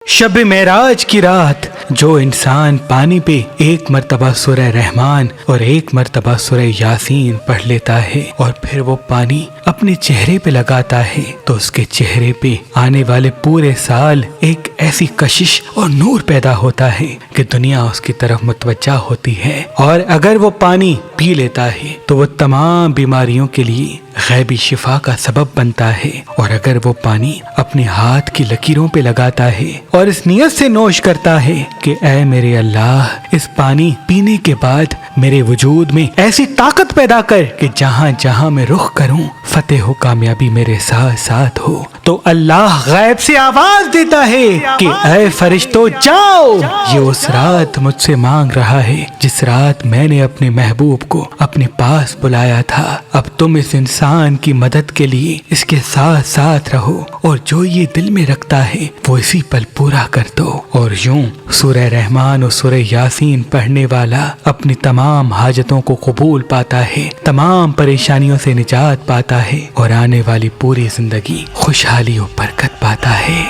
शब मेराज की रात जो इंसान पानी पे एक मर्तबा सूरह रहमान और एक मर्तबा सूरह यासीन पढ़ लेता है और फिर वो पानी अपने चेहरे पे लगाता है तो उसके चेहरे पे आने वाले पूरे साल एक ऐसी कशिश और नूर पैदा होता है कि दुनिया उसकी तरफ मुतवज्जा होती है। और अगर वो पानी पी लेता है तो वो तमाम बीमारियों के लिए गैबी शिफा का सबब बनता है। और अगर वो पानी अपने हाथ की लकीरों पे लगाता है और इस नियत से नोश करता है कि ऐ मेरे अल्लाह, इस पानी पीने के बाद मेरे वजूद में ऐसी ताकत पैदा कर कि जहाँ जहाँ मैं रुख करूँ फतेह हो कामयाबी मेरे साथ साथ हो, तो अल्लाह गैब से आवाज देता है कि ऐ फरिश्तों जाओ, ये उस रात मुझसे मांग रहा है जिस रात मैंने अपने महबूब को अपने पास बुलाया था। अब तुम इस इंसान की मदद के लिए इसके साथ साथ रहो और जो ये दिल में रखता है वो इसी पल पूरा कर दो। और यूं सूरह रहमान और सूरह यासीन पढ़ने वाला अपनी तमाम हाजतों को कबूल पाता है, तमाम परेशानियों से निजात पाता है और आने वाली पूरी जिंदगी खुशहाली और बरकत पाता है।